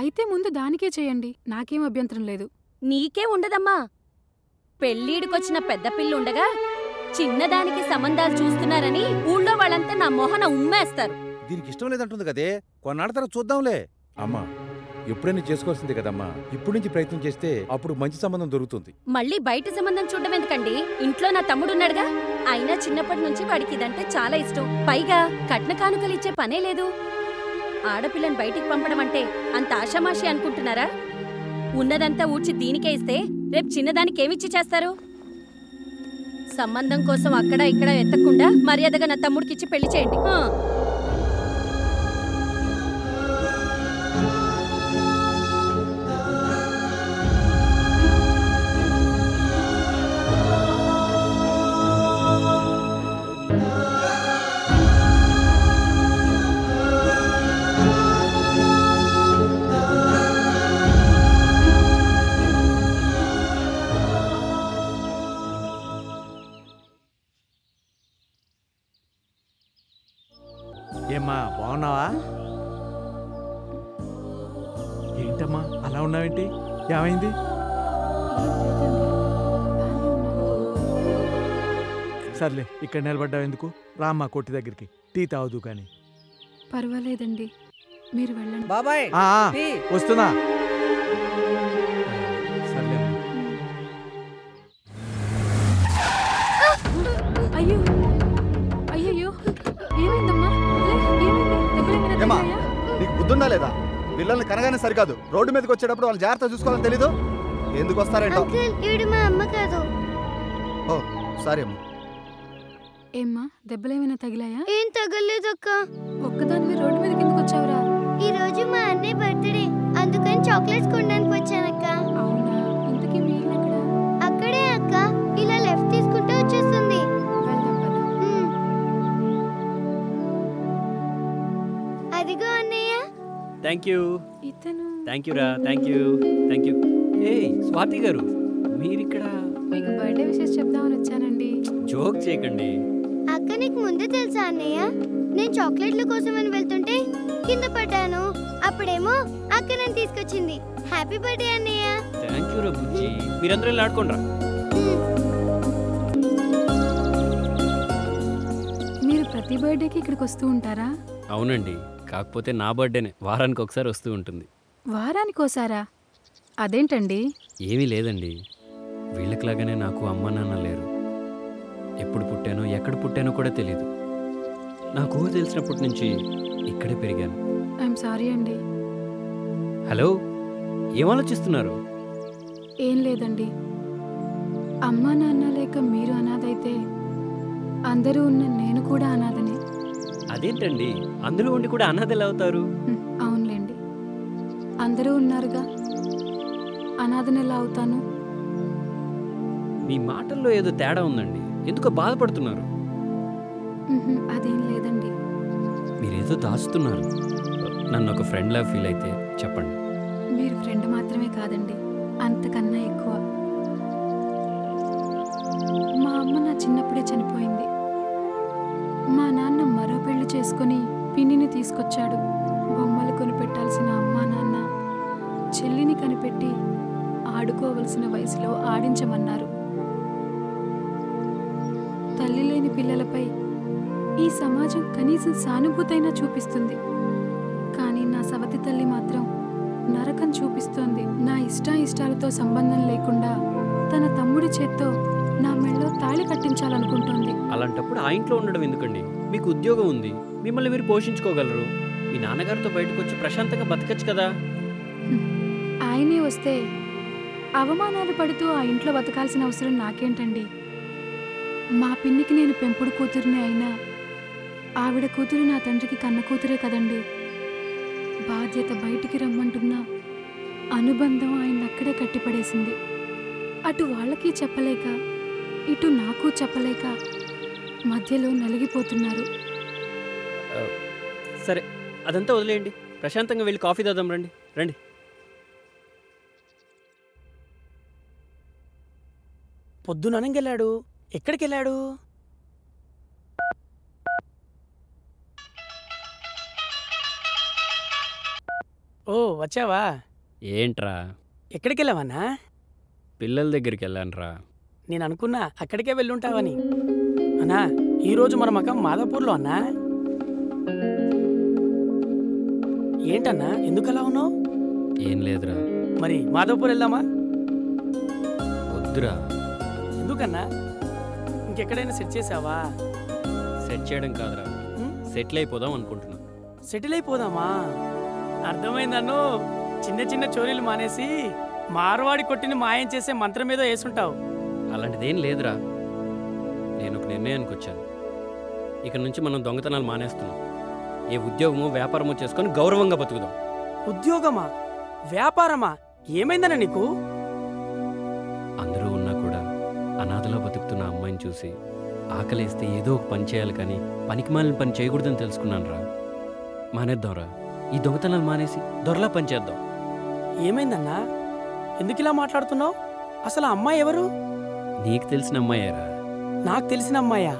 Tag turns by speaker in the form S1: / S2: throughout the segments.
S1: అయితే ముందు దానికే చేయండి, నాకేం అభ్యంతరం లేదు.
S2: నీకే ఉండదమ్మా. పెళ్ళీడుకొచ్చిన పెద్ద పిల్లుండగా చిన్నదానికి సంబంధాలు చూస్తున్నారని ఊళ్ళో వాళ్ళంతా నా మొహన ఉమ్మేస్తారు.
S3: దీనికి ఇష్టం లేదంటుంది కదే, కొన్నాళ్ళ తర్వాత చూద్దాంలే. అమ్మా, ఎప్పుడైనా చేసుకోవాల్సిందే కదమ్మా. ఇప్పుడు నుంచి ప్రయత్నం చేస్తే అప్పుడు మంచి సంబంధం దొరుకుతుంది.
S2: మళ్ళీ బయట సంబంధం చూడడం ఎందుకండి? ఇంట్లో నా తమ్ముడున్నాడుగా. అయినా చిన్నప్పటి నుంచి వాడికి ఇదంటే చాలా ఇష్టం. పైగా కట్న కానుకలు ఇచ్చే పనే లేదు. ఆడపిల్లని బయటికి పంపడం అంటే అంత ఆషామాషి అనుకుంటున్నారా? ఉన్నదంతా ఊడ్చి దీనికే ఇస్తే రేపు చిన్నదానికేమిచ్చి చేస్తారు? సంబంధం కోసం అక్కడ ఇక్కడ ఎత్తకుండా మర్యాదగా నా తమ్ముడికిచ్చి పెళ్లి చేయండి.
S4: ఏమ్మా, బాగున్నావా? ఏంటమ్మా అలా ఉన్నావేంటి? ఏమైంది? సర్లే, ఇక్కడ నిలబడ్డావు ఎందుకు? రామ్మా కొట్టి దగ్గరికి, టీ తాగుదు కానీ.
S1: పర్వాలేదండి, మీరు వెళ్ళండి.
S5: బాబాయ్
S4: వస్తున్నా. సర్లే.
S1: అయ్యో అయ్యయ్యో, ఏమైందమ్మా?
S6: ఏమా, నీకు బుద్ధుందా లేదా? పిల్లల్ని కనగానే సరికాదు, రోడ్డు మీదకి వచ్చేటప్పుడు వాళ్ళు జాగ్రత్త చూసుకోవాలని తెలీదు. ఎందుకు వస్తారేంటో. ఓ సారీ అమ్మా.
S1: ఏమ్మా, దెబ్బలేమైనా తగిలాయా?
S7: ఏం తగలేదక్క.
S1: ఒక్కదానివి రోడ్డు మీద కిందకు వచ్చావురా?
S7: ఈ రోజు మా అన్నయ్య బర్త్డే, అందుకని చాక్లెట్స్ కొనడానికి వచ్చానక్క.
S1: అవునా? ఇంతకీ మీ ఇల్లు ఎక్కడ?
S7: అక్కడే అక్క, ఇలా లెఫ్ట్ తీసుకుంటే వచ్చేస్తుంది. అదిగో అన్నయ్య.
S8: థాంక్యూ.
S1: ఇతను
S8: థాంక్యూ రా. థాంక్యూ. ఏయ్ స్వాతి గారు, మీరిక్కడ?
S1: మీకు బర్త్డే విషెస్ చెప్దామని వచ్చానండి.
S8: జోక్ చేయకండి.
S7: అక్క నీకు ముందే తెలుసా అన్నయ్య? నేను చాక్లెట్ల కోసమని వెళ్తుంటే కింద పడ్డాను. అప్పుడేమో అక్క నన్ను తీసుకొచ్చింది. హ్యాపీ బర్త్డే అన్నయ్య.
S8: థాంక్యూ రా బుజ్జి. మీరందరూ ఇలా ఆడుకోండి రా.
S1: మీరు ప్రతి బర్త్డేకి ఇక్కడికి వస్తూ ఉంటారా?
S8: అవునండి, కాకపోతే నా బర్త్డేనే వారానికి ఒకసారి వస్తూ ఉంటుంది.
S1: వారానికోసారా? అదేంటండి?
S8: ఏమీ లేదండి, వీళ్ళకిలాగానే నాకు అమ్మ నాన్న లేరు. ఎప్పుడు పుట్టానో ఎక్కడ పుట్టానో కూడా తెలియదు. నాకు ఊహ తెలిసినప్పటి నుంచి ఇక్కడే పెరిగాను.
S1: ఐఎమ్ సారీ అండి.
S8: హలో, ఏం ఆలోచిస్తున్నారు?
S1: ఏం లేదండి, అమ్మా నాన్న లేక మీరు అనాథైతే అందరూ ఉన్న నేను కూడా అనాథనే.
S8: అదేంటండి, అందులో ఉండి కూడా అనాథలు అవుతారు?
S1: అవునులేండి, అందరూ ఉన్నారుగా, అనాథనెలా అవుతాను?
S8: మీ మాటల్లో ఏదో తేడా ఉందండి, ఎందుకో బాధపడుతున్నారు.
S1: అదేం లేదండి.
S8: మీరేదో దాచుతున్నారు. నన్ను ఒక ఫ్రెండ్లా ఫీల్ అయితే చెప్పండి.
S1: మీరు ఫ్రెండ్ మాత్రమే కాదండి, అంతకన్నా ఎక్కువ. మా అమ్మ నా చిన్నప్పుడే చనిపోయింది. మా నాన్న మరో పెళ్లి చేసుకుని పిన్నిని తీసుకొచ్చాడు. బొమ్మలు కొనిపెట్టాల్సిన అమ్మా నాన్న చెల్లిని కనిపెట్టి ఆడుకోవలసిన వయసులో ఆడించమన్నారు. తల్లి లేని పిల్లలపై ఈ సమాజం కనీసం సానుభూతైనా చూపిస్తుంది, కానీ నా సవతి తల్లి మాత్రం నరకం చూపిస్తోంది. నా ఇష్టాలతో సంబంధం లేకుండా తన తమ్ముడి చేత్తో నా మెళ్ళో తాళి కట్టించాలనుకుంటోంది.
S8: అలాంటప్పుడు ఆ ఇంట్లో ఉండడం ఎందుకండి? మీకు ఉద్యోగం ఉంది, మిమ్మల్ని మీరు పోషించుకోగలరు. మీ నాన్నగారితో బయటకు వచ్చి ప్రశాంతంగా బతకచ్చు కదా.
S1: ఆయనే వస్తే అవమానాలు పడుతూ ఆ ఇంట్లో బతకాల్సిన అవసరం నాకేంటండి? మా పిన్నికి నేను పెంపుడు కూతురునే అయినా ఆవిడ కూతురు నా తండ్రికి కన్న కూతురే కదండి. బాధ్యత బయటికి రమ్మంటున్నా అనుబంధం ఆయన అక్కడే కట్టిపడేసింది. అటు వాళ్ళకి చెప్పలేక ఇటు నాకు చెప్పలేక మధ్యలో నలిగిపోతున్నారు.
S8: సరే, అదంతా వదిలేయండి, ప్రశాంతంగా వెళ్ళి కాఫీ తాగుదాం. రండి రండి.
S5: పొద్దుననగెళ్ళాడు, ఎక్కడికెళ్ళాడు? ఓ వచ్చావా?
S8: ఏంట్రా?
S5: ఎక్కడికి వెళ్ళావన్నా?
S8: పిల్లల దగ్గరికి వెళ్ళానురా.
S5: నేను అనుకున్నా అక్కడికే వెళ్ళుంటావని. అన్నా ఈరోజు మన మకం మాదాపూర్లో అన్నా. ఏంటన్నా ఎందుకలా ఉన్నావు?
S8: ఏం లేదురా.
S5: మరి మాదాపూర్ వెళ్దామా?
S8: వద్దురా.
S5: ఎందుకన్నా? ఇంకెక్కడైనా సెట్ చేసావా?
S8: సెట్ చేయడం కాదురా, సెటిల్ అయిపోదాం అనుకుంటున్నా.
S5: సెటిల్ అయిపోదామా? అర్థమైందన్ను. చిన్న చిన్న చోరీలు మానేసి మార్వాడి కొట్టిని మాయం చేసే మంత్రం మీద వేసుంటావు.
S8: అలాంటిదేం లేదురా. నేను ఒక నిర్ణయానికి వచ్చాను. ఇక నుంచి మనం దొంగతనాలు మానేస్తున్నాం. ఏ ఉద్యోగమో వ్యాపారమో చేసుకొని గౌరవంగా బతుకుదాం.
S5: ఉద్యోగమా? వ్యాపారమా? ఏమైందన్నా నీకు?
S8: అందరూ ఉన్నా కూడా అనాథలో బతుకుతున్న అమ్మాయిని చూసి ఆకలేస్తే ఏదో ఒక పని చేయాలి, కానీ పనికి మాలిన పని చేయకూడదని తెలుసుకున్నాను రా. మానేద్దాంరా. ఈ దొంగతనాలు మానేసి దొరలా పని చేద్దాం.
S5: ఏమైందన్నా? ఎందుకు ఇలా మాట్లాడుతున్నావు? అసలు ఆ అమ్మాయి ఎవరు?
S8: నీకు తెలిసిన అమ్మాయేరా.
S5: నాకు తెలిసిన అమ్మాయా?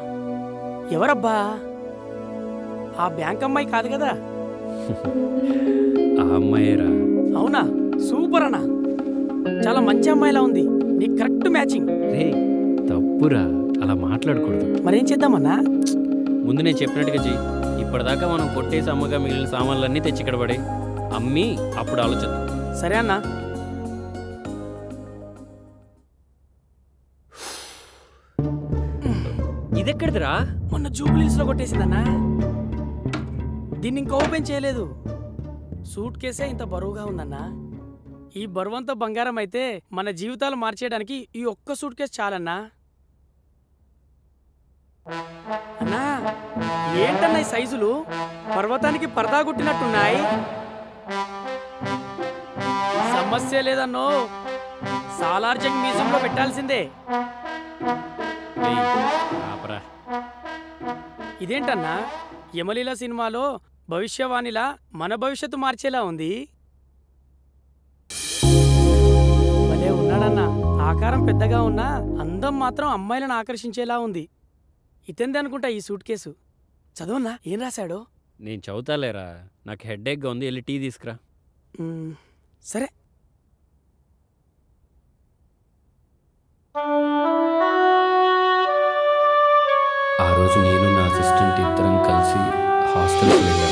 S5: ఎవరబ్బా? ఆ బ్యాంక్ అమ్మాయి కాదు కదా?
S8: ఆ అమ్మాయేరా.
S5: అవునా? సూపర్ అన్నా. చాలా మంచి అమ్మాయిలా ఉంది. నీకు కరెక్ట్ మ్యాచింగ్.
S8: రే తప్పురా, అలా మాట్లాడకూడదు.
S5: మరేం చేద్దామన్నా?
S8: ముందు నేను చెప్పినట్టుగా చెయ్యి. ఇప్పటిదాకా మనం కొట్టేసి అమ్మగా మిగిలిన సామాన్లన్నీ తెచ్చి ఇక్కడ పడే అమ్మి అప్పుడు ఆలోచిద్దాం.
S5: సరే అన్నా.
S8: ఇదెక్కడిదిరా?
S5: మొన్న జూబ్లీస్ లో కొట్టేసిందన్నా. దీన్ని ఇంకా ఓపెన్ చేయలేదు. సూట్ కేసే ఇంత బరువుగా ఉందన్నా. ఈ బరువంతా బంగారం అయితే మన జీవితాలు మార్చేయడానికి ఈ ఒక్క సూట్ కేసు చాలన్నా. అన్నా ఏంటన్నా ఈ సైజులు? పర్వతానికి పరదా గుట్టినట్టున్నాయి. సమస్య లేదన్నో. సాలార్జంగ్ మ్యూజియంలో పెట్టాల్సిందే. ఇదేంటన్నా? యమలీల సినిమాలో భవిష్యవాణిలా మన భవిష్యత్తు మార్చేలా ఉంది. భలే ఉన్నాడన్నా. ఆకారం పెద్దగా ఉన్నా అందం మాత్రం అమ్మాయిలను ఆకర్షించేలా ఉంది. ఇతంది అనుకుంటా ఈ సూట్ కేసు. చదవన్నా ఏం రాశాడో?
S8: నేను చదువుతాలేరా. నాకు హెడ్ఏక్గా ఉంది, వెళ్ళి టీ తీసుకురా.
S5: సరే.
S8: ఆ రోజు నేను నా అసిస్టెంట్ ఇద్దరం కలిసి హాస్టల్కి వెళ్ళాను.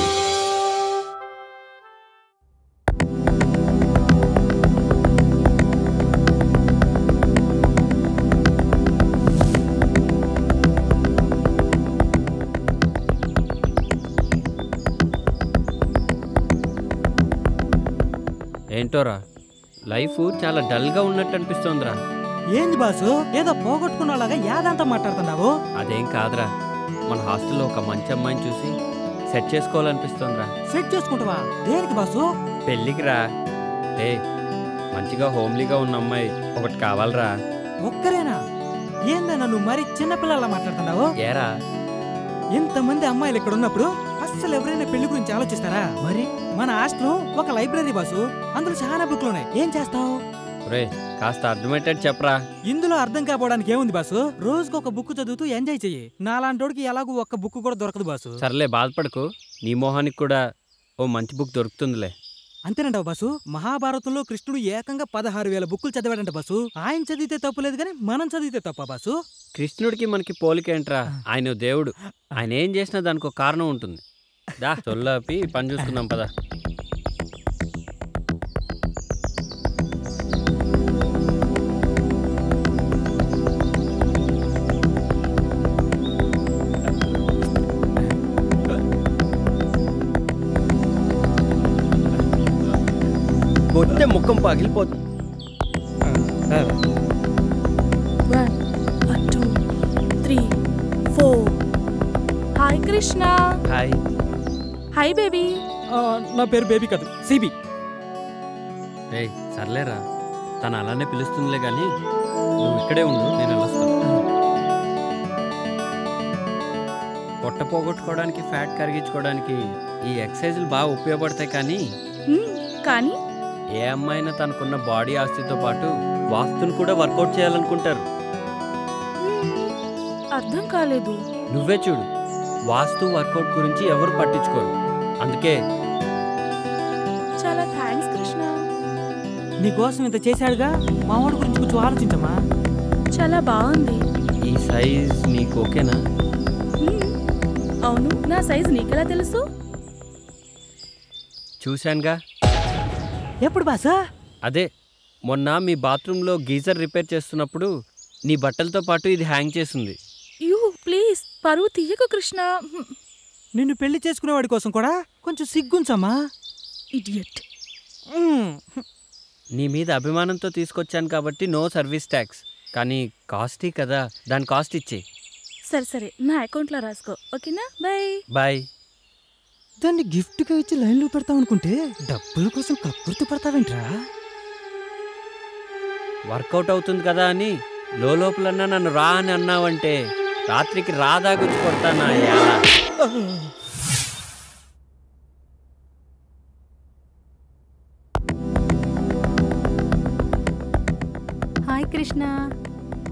S8: ఏంటోరా, లైఫ్ చాలా డల్గా ఉన్నట్టు అనిపిస్తోందిరా.
S9: ఏంది బాసు, ఏదో పోగొట్టుకున్నలాగా యాదంతా మాట్లాడుతున్నావు?
S8: అదేం కాదురా, మన హాస్టల్లో ఒక మంచి అమ్మాయిని చూసి సెట్ చేసుకోవాలనిపిస్తోందిరా.
S9: సెట్ చేసుకుంటావా? దేనికి బాసు?
S8: పెళ్ళికి రా. ఏ మంచిగా హోమ్లీగా ఉన్న అమ్మాయి ఒకటి కావాలరా.
S9: ఒక్కరేనా? ఏందన్నా నువ్వు మరి చిన్నపిల్లలా మాట్లాడుతున్నావు?
S8: ఏరా,
S9: ఇంతమంది అమ్మాయిలు ఇక్కడ ఉన్నప్పుడు అస్సలు ఎవరైనా పెళ్లి గురించి ఆలోచిస్తారా? మరి మన హాస్టల్ ఒక లైబ్రరీ బాసు, అందులో చాలా బుక్లు ఉన్నాయి. ఏం చేస్తావు?
S8: రే కాస్త అర్థమయ్యేటట్టు చెప్పరా.
S9: ఇందులో అర్థం కాపోవడానికి ఏముంది బాసు? రోజుకు ఒక బుక్ చదువుతూ ఎంజాయ్ చెయ్యి. నాలాంటోడికి ఎలాగూ ఒక్క బుక్ కూడా దొరకదు బాసు.
S8: సర్లే బాధపడకు, నీ మొహానికి కూడా ఓ మంచి బుక్ దొరుకుతుందిలే.
S9: అంతేనంటావు బాసు? మహాభారతంలో కృష్ణుడు ఏకంగా 16,000 బుక్కులు చదివాడంట బాసు. ఆయన చదివితే తప్పు లేదు కానీ మనం చదివితే తప్ప బాసు?
S8: కృష్ణుడికి మనకి పోలికేంట్రా? ఆయన దేవుడు. ఆయన ఏం చేసినా దానికి ఒక కారణం ఉంటుంది. దా చొల్లాపి పని చూసుకుందాం పదా. కొట్టే ముఖం పగిలిపోతుంది.
S10: 1 2 3 4. Hi Krishna.
S8: Hi.
S10: Hi baby.
S9: నా పేరు బేబీ కాదు, సిబి.
S8: రే సర్లేరా, తను అలానే పిలుస్తుందిలే కానీ నువ్వు ఇక్కడే ఉండు, నేను వెళ్ళొస్తాను. పొట్ట పోగొట్టుకోవడానికి, ఫ్యాట్ కరిగించుకోవడానికి ఈ ఎక్సర్సైజులు బాగా ఉపయోగపడతాయి.
S10: కానీ
S8: ఏ అమ్మాయినా తనకున్న బాడీ ఆస్తితో పాటు వాస్తుని కూడా వర్కౌట్ చేయాలనుకుంటారు.
S10: అర్థం కాలేదు.
S8: నువ్వే చూడు, వాస్తు వర్కౌట్ గురించి ఎవరు పట్టించుకోరు. అందుకే
S10: చాలా థ్యాంక్స్
S9: నీకోసం ఇంత చేశాడుగా మా వాడి గురించి కొంచెం ఆలోచించమ్మా.
S10: చాలా బాగుంది.
S8: ఈ సైజ్ నీకు ఓకేనా?
S10: అవును, నా సైజ్ నీకెలా తెలుసు?
S8: చూశానుగా.
S9: ఎప్పుడు బాసా?
S8: అదే మొన్న మీ బాత్రూంలో గీజర్ రిపేర్ చేస్తున్నప్పుడు నీ బట్టలతో పాటు ఇది హ్యాంగ్ చేసింది.
S10: యూ ప్లీజ్, పరువు తీయకు కృష్ణ.
S9: నిన్ను పెళ్లి చేసుకునేవాడి కోసం కూడా కొంచెం సిగ్గుంచమ్మా.
S10: ఇడియట్.
S8: నీ మీద అభిమానంతో తీసుకొచ్చాను కాబట్టి నో సర్వీస్ ట్యాక్స్, కానీ కాస్టీ కదా, దాని కాస్ట్ ఇచ్చే.
S10: సరే సరే, నా అకౌంట్లో రాసుకో, ఓకేనా? Bye
S8: bye.
S9: దాన్ని గిఫ్ట్గా ఇచ్చి లైన్లో పెడతావు అనుకుంటే డబ్బుల కోసం కక్కుర్తి పడతావేంట్రా?
S8: వర్కౌట్ అవుతుంది కదా అని లోపలన్నా నన్ను రా అని అన్నావంటే రాత్రికి రాదాగుచ్చి కొడతానా?
S1: హాయ్ కృష్ణ.